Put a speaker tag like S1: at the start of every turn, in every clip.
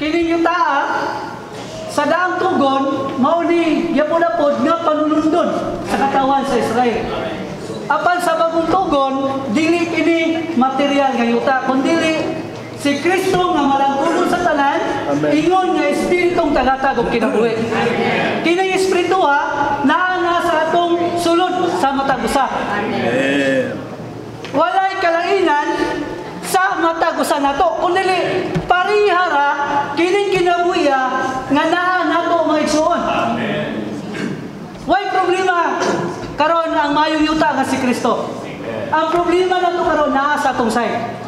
S1: kining yuta sa daang tugon mao ni yapon-apod nga panunundon sa katawan sa Israel. Apan sa bagong tugon dili kini material nga yuta kundi si Kristo nga malangkugon sa tanan, ingon nga espiritong tagatag og kinabuhi. Kining espiritu naa sa atong sulod sa matag usa. Walay kalainan sa matag usa nato kundi parihara kining kinabuhi nga naa nato mga igsoon. Way problema karon ang mayong yuta nga si Kristo. Ang problema nato karon naa sa atong side.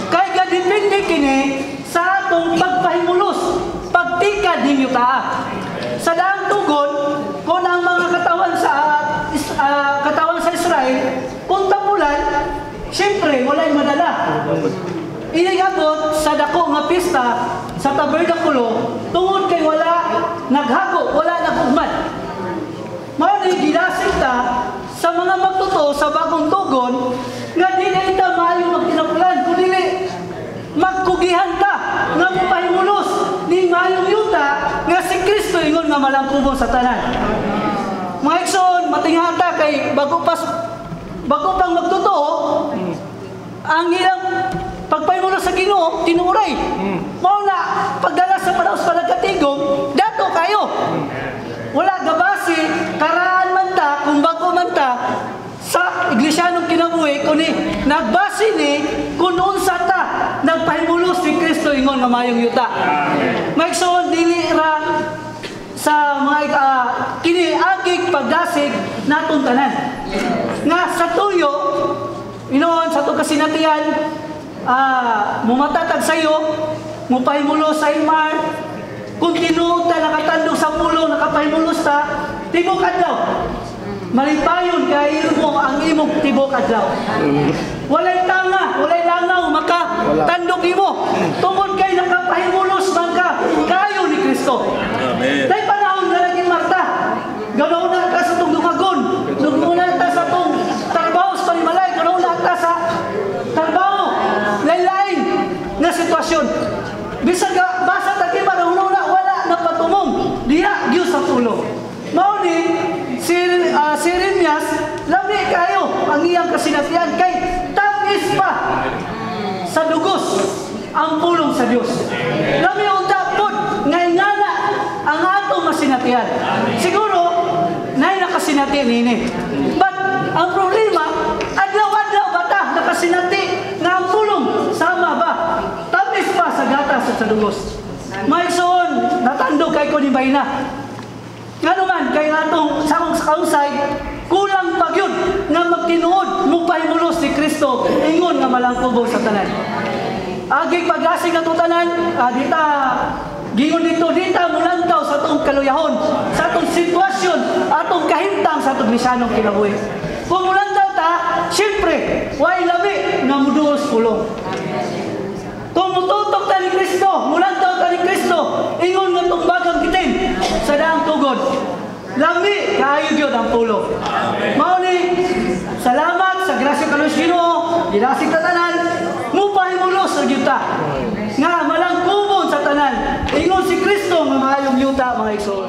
S1: Kaya depende kini sa atong pagpahimulos, pagtikad ninyo sa daang tugon, kung ang mga katawan sa Israel, kung tapulan, siyempre, wala'y madala. Inigabot sa dako nga pista, sa tabernakulo, tungod kay wala naghago, wala nagugman. Maulit, ginasig ta sa mga magtuto sa bagong tugon, nga di na ita maayo magtinapulan, kundi magkugihan ta nga mapahimulos ni mayong yuta nga si Kristo ingon nga malangkubong sa tanan. Mga igsoon, matinghata kay bago pang magtotoo ang ilang pagpahimulos sa Ginoo tinuray. Mao na pagdala sa panaos panagkatigom dato kayo. Wala gabasi karaan man ta kung bago man ta sa iglesyanong kinabuhi kundi nagbase ni kung unsa ta nagpahimulos si Kristo ingon nga mayong yuta. Maigsoon dili ra sa mga kini agig pagdasig natong tanan. Nga sa tuyo inoon sa to kasinatian mumatatag sayo mupahimulos sa imar kung tinuod ta nakatandog sa pulo nakapahimulos ta tibok adlaw. Malipayon kay ilmo ang imong tibok adlaw. Walay tanga, walay langaw maka tandog imo. Tungod kay nakapahimulos man ka kayo ni Kristo. Amen. Tay panahon nga lagi Marta. Ganaw na ka sa tong dumagon. Dugmuna ta sa tong trabaho sa panimalay, ganaw na ta sa trabaho. Lain-lain nga sitwasyon. Bisag basa ta kay marunong na wala na patumong. Diha gyud sa tulo. Mao ni si Jeremias, lami kayo ang iyang kasinatian kay tapis pa sa dugos ang pulong sa Dios. Lami unta pod nga ingana ang atong masinatian. Siguro nay nakasinati nini. But ang problema adlaw-adlaw bata nakasinati nga ang pulong sama ba? Tapis pa sa gatas at sa dugos. Maigsoon natandog kay ko ni bayna. Nga naman, kaya atong sa kausay, kulang pa yun nga magtinuod mupahimulos si Kristo ingon nga malangkubo sa tanan. Agig pag-asig na tanan, dita, gingon dita mulantaw sa atong kaluyahon, sa atong sitwasyon, atong kahintang sa atong misyanong kinabuhi. Kung mulantaw ta, siyempre, way labi nga muduos pulong. Kung mututok ta ni Kristo, mulantaw ta ni Kristo, ingon nga itong bagang kitin sa daang tugon. Lami, kaayod yun ang pulo. Mauni, salamat sa grasya kalos Ginoo, ginasig ta tanan, mupahimulos sa yuta. Nga malangkubon sa tanan, ingon si Kristo nga mayong yuta mga igsoon.